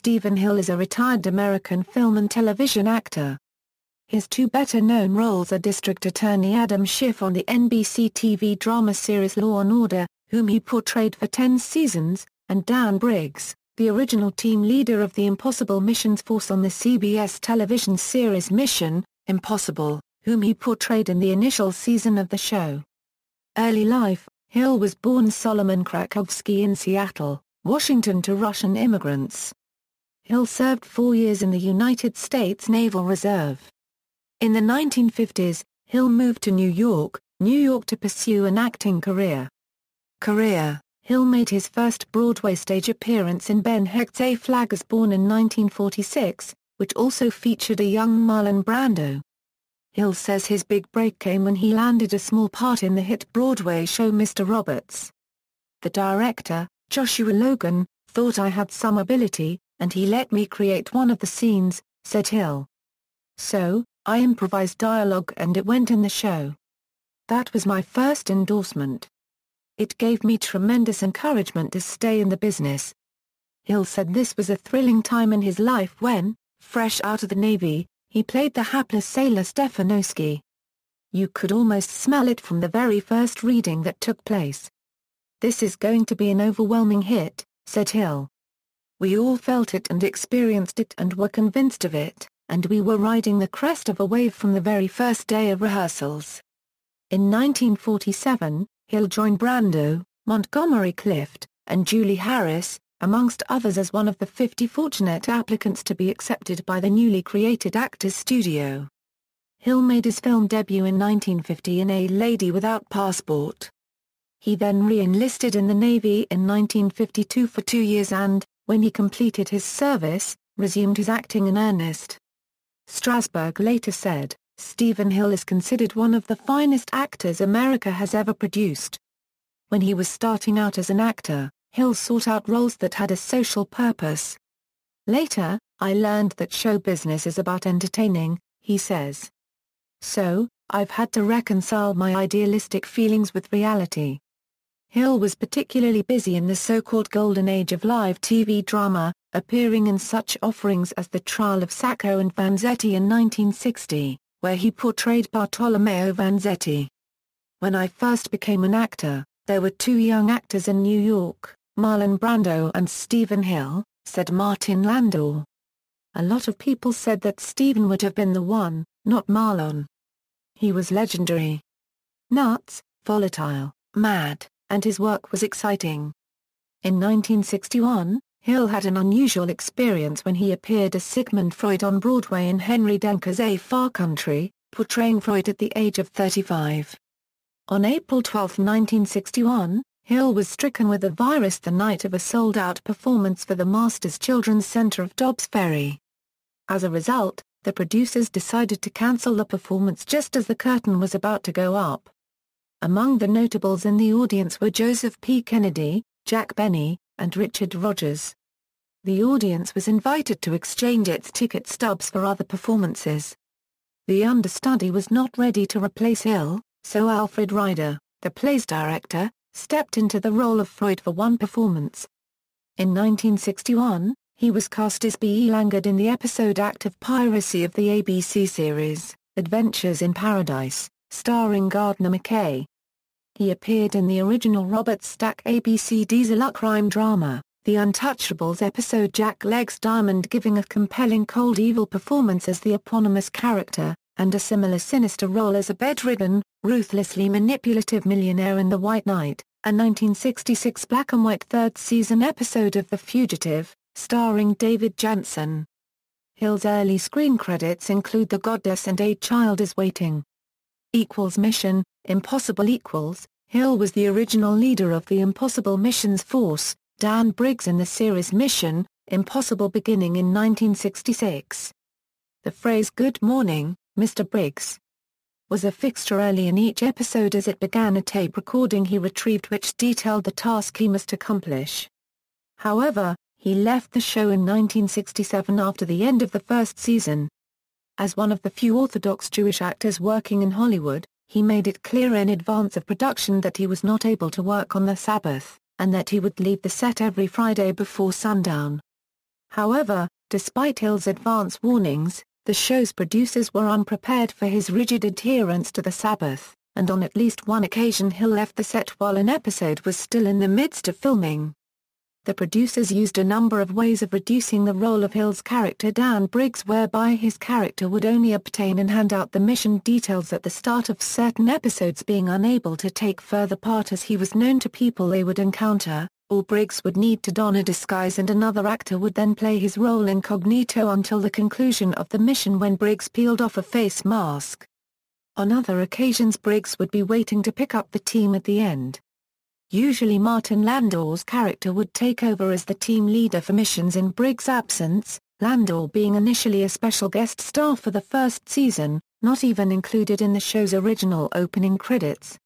Stephen Hill is a retired American film and television actor. His two better-known roles are District Attorney Adam Schiff on the NBC TV drama series Law & Order, whom he portrayed for 10 seasons, and Dan Briggs, the original team leader of the Impossible Missions Force on the CBS television series Mission: Impossible, whom he portrayed in the initial season of the show. Early life: Hill was born Solomon Krakowski in Seattle, Washington to Russian immigrants. Hill served 4 years in the United States Naval Reserve. In the 1950s, Hill moved to New York, to pursue an acting career. Hill made his first Broadway stage appearance in Ben Hecht's A Flag Is Born in 1946, which also featured a young Marlon Brando. Hill says his big break came when he landed a small part in the hit Broadway show Mr. Roberts. The director, Joshua Logan, thought I had some ability, and he let me create one of the scenes, said Hill. So, I improvised dialogue and it went in the show. That was my first endorsement. It gave me tremendous encouragement to stay in the business. Hill said this was a thrilling time in his life when, fresh out of the Navy, he played the hapless sailor Stefanowski. You could almost smell it from the very first reading that took place. This is going to be an overwhelming hit, said Hill. We all felt it and experienced it and were convinced of it, and we were riding the crest of a wave from the very first day of rehearsals. In 1947, Hill joined Brando, Montgomery Clift, and Julie Harris, amongst others, as one of the 50 fortunate applicants to be accepted by the newly created Actors Studio. Hill made his film debut in 1950 in A Lady Without Passport. He then re-enlisted in the Navy in 1952 for 2 years and, when he completed his service, resumed his acting in earnest. Strasberg later said, Stephen Hill is considered one of the finest actors America has ever produced. When he was starting out as an actor, Hill sought out roles that had a social purpose. Later, I learned that show business is about entertaining, he says. So, I've had to reconcile my idealistic feelings with reality. Hill was particularly busy in the so-called golden age of live TV drama, appearing in such offerings as The Trial of Sacco and Vanzetti in 1960, where he portrayed Bartolomeo Vanzetti. When I first became an actor, there were 2 young actors in New York, Marlon Brando and Stephen Hill, said Martin Landau. A lot of people said that Stephen would have been the one, not Marlon. He was legendary. Nuts, volatile, mad, and his work was exciting. In 1961, Hill had an unusual experience when he appeared as Sigmund Freud on Broadway in Henry Denker's A Far Country, portraying Freud at the age of 35. On April 12, 1961, Hill was stricken with the virus the night of a sold-out performance for the Masters Children's Center of Dobbs Ferry. As a result, the producers decided to cancel the performance just as the curtain was about to go up. Among the notables in the audience were Joseph P. Kennedy, Jack Benny, and Richard Rodgers. The audience was invited to exchange its ticket stubs for other performances. The understudy was not ready to replace Hill, so Alfred Ryder, the play's director, stepped into the role of Freud for one performance. In 1961, he was cast as B. E. Langard in the episode Act of Piracy of the ABC series, Adventures in Paradise, starring Gardner McKay. He appeared in the original Robert Stack ABC diesel crime drama, The Untouchables episode Jack Legs Diamond, giving a compelling cold evil performance as the eponymous character, and a similar sinister role as a bedridden, ruthlessly manipulative millionaire in The White Knight, a 1966 black-and-white third-season episode of The Fugitive, starring David Janssen. Hill's early screen credits include The Goddess and A Child Is Waiting. Mission: Impossible. Hill was the original leader of the Impossible Missions Force, Dan Briggs in the series Mission: Impossible beginning in 1966. The phrase "Good morning, Mr. Briggs" was a fixture early in each episode as it began a tape recording he retrieved which detailed the task he must accomplish. However, he left the show in 1967 after the end of the first season. As one of the few Orthodox Jewish actors working in Hollywood, he made it clear in advance of production that he was not able to work on the Sabbath, and that he would leave the set every Friday before sundown. However, despite Hill's advance warnings, the show's producers were unprepared for his rigid adherence to the Sabbath, and on at least one occasion Hill left the set while an episode was still in the midst of filming. The producers used a number of ways of reducing the role of Hill's character Dan Briggs, whereby his character would only obtain and hand out the mission details at the start of certain episodes, being unable to take further part as he was known to people they would encounter, or Briggs would need to don a disguise and another actor would then play his role incognito until the conclusion of the mission, when Briggs peeled off a face mask. On other occasions Briggs would be waiting to pick up the team at the end. Usually Martin Landau's character would take over as the team leader for missions in Briggs' absence, Landau being initially a special guest star for the first season, not even included in the show's original opening credits.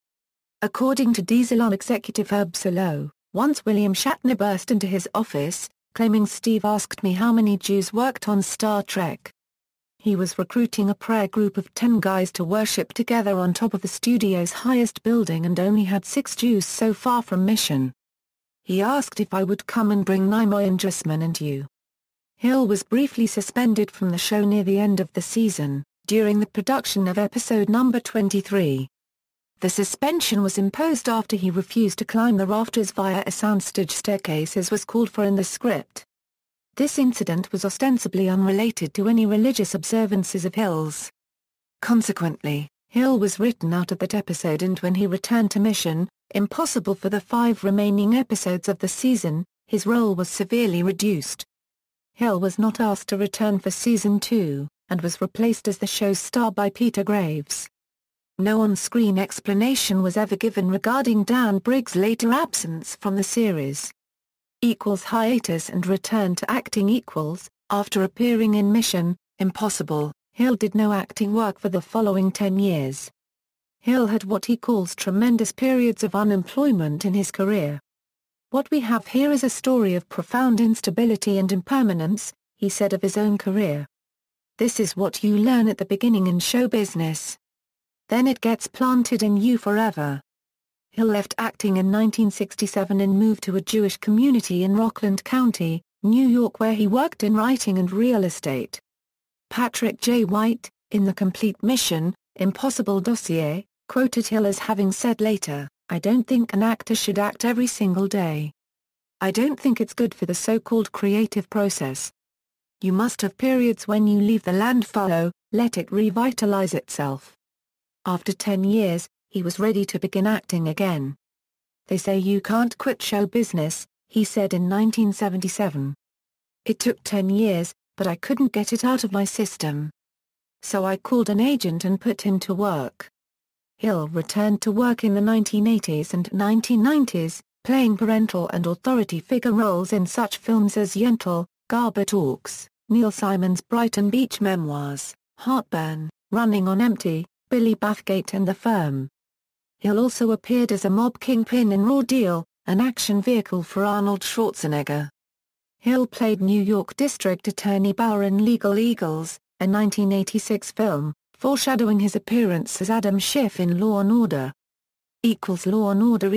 According to Diesel executive Herb Solow, once William Shatner burst into his office, claiming Steve asked me how many Jews worked on Star Trek. He was recruiting a prayer group of 10 guys to worship together on top of the studio's highest building and only had 6 Jews so far from mission. He asked if I would come and bring Nimoy and Dressman and you. Hill was briefly suspended from the show near the end of the season, during the production of episode number 23. The suspension was imposed after he refused to climb the rafters via a soundstage staircase as was called for in the script. This incident was ostensibly unrelated to any religious observances of Hill's. Consequently, Hill was written out of that episode, and when he returned to Mission Impossible for the 5 remaining episodes of the season, his role was severely reduced. Hill was not asked to return for season 2, and was replaced as the show's star by Peter Graves. No on-screen explanation was ever given regarding Dan Briggs' later absence from the series. Hiatus and return to acting. After appearing in Mission Impossible, Hill did no acting work for the following 10 years. Hill had what he calls tremendous periods of unemployment in his career. "What we have here is a story of profound instability and impermanence," he said of his own career. "This is what you learn at the beginning in show business. Then it gets planted in you forever." Hill left acting in 1967 and moved to a Jewish community in Rockland County, New York, where he worked in writing and real estate. Patrick J. White, in the complete Mission Impossible dossier, quoted Hill as having said later, "I don't think an actor should act every single day. I don't think it's good for the so-called creative process. You must have periods when you leave the land fallow, let it revitalize itself." After 10 years, he was ready to begin acting again. "They say you can't quit show business," he said in 1977. "It took 10 years, but I couldn't get it out of my system. So I called an agent and put him to work." Hill returned to work in the 1980s and 1990s, playing parental and authority figure roles in such films as Yentl, Garber Talks, Neil Simon's Brighton Beach Memoirs, Heartburn, Running on Empty, Billy Bathgate and The Firm. Hill also appeared as a mob kingpin in Raw Deal, an action vehicle for Arnold Schwarzenegger. Hill played New York District Attorney Bauer in Legal Eagles, a 1986 film, foreshadowing his appearance as Adam Schiff in Law & Order. Law & Order.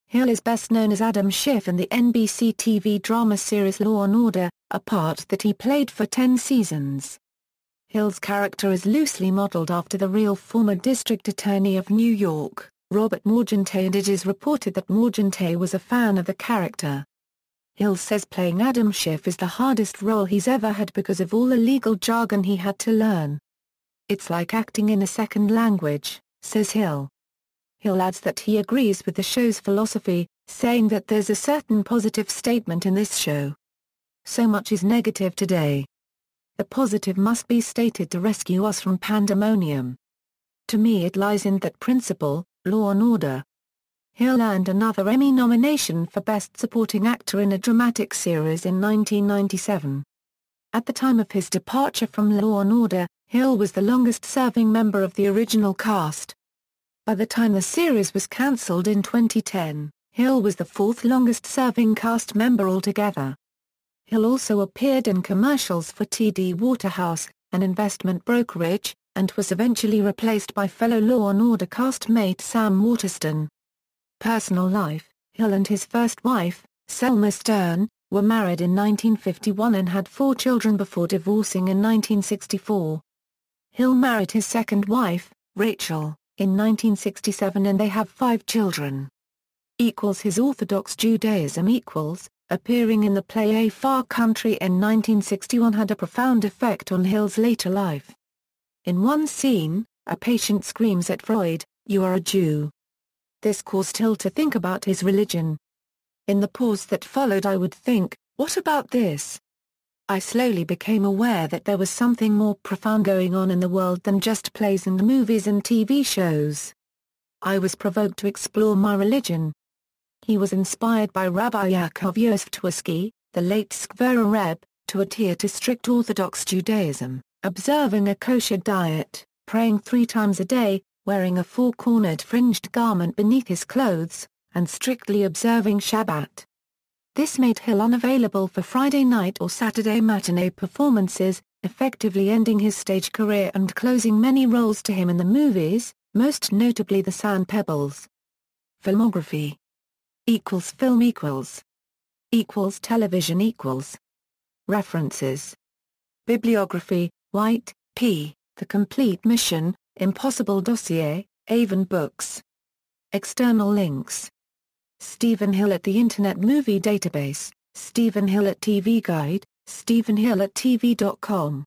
Hill is best known as Adam Schiff in the NBC TV drama series Law & Order, a part that he played for 10 seasons. Hill's character is loosely modeled after the real former District Attorney of New York, Robert Morgenthau, and it is reported that Morgenthau was a fan of the character. Hill says playing Adam Schiff is the hardest role he's ever had because of all the legal jargon he had to learn. "It's like acting in a second language," says Hill. Hill adds that he agrees with the show's philosophy, saying that there's a certain positive statement in this show. "So much is negative today. The positive must be stated to rescue us from pandemonium. To me it lies in that principle, Law & Order." Hill earned another Emmy nomination for Best Supporting Actor in a Dramatic Series in 1997. At the time of his departure from Law & Order, Hill was the longest-serving member of the original cast. By the time the series was cancelled in 2010, Hill was the 4th longest-serving cast member altogether. Hill also appeared in commercials for TD Waterhouse, an investment brokerage, and was eventually replaced by fellow Law & Order castmate Sam Waterston. Personal life: Hill and his first wife, Selma Stern, were married in 1951 and had 4 children before divorcing in 1964. Hill married his second wife, Rachel, in 1967 and they have 5 children. His Orthodox Judaism appearing in the play A Far Country in 1961 had a profound effect on Hill's later life. In one scene, a patient screams at Freud, "You are a Jew." This caused Hill to think about his religion. In the pause that followed, I would think, what about this? I slowly became aware that there was something more profound going on in the world than just plays and movies and TV shows. I was provoked to explore my religion. He was inspired by Rabbi Yaakov Yosef Tversky, the late Skvera Rebbe, to adhere to strict Orthodox Judaism, observing a kosher diet, praying 3 times a day, wearing a 4-cornered fringed garment beneath his clothes, and strictly observing Shabbat. This made Hill unavailable for Friday night or Saturday matinee performances, effectively ending his stage career and closing many roles to him in the movies, most notably The Sand Pebbles. Filmography Film Television References Bibliography White, P., The Complete Mission, Impossible Dossier, Avon Books. External links: Stephen Hill at the Internet Movie Database, Stephen Hill at TV Guide, Stephen Hill at TV.com.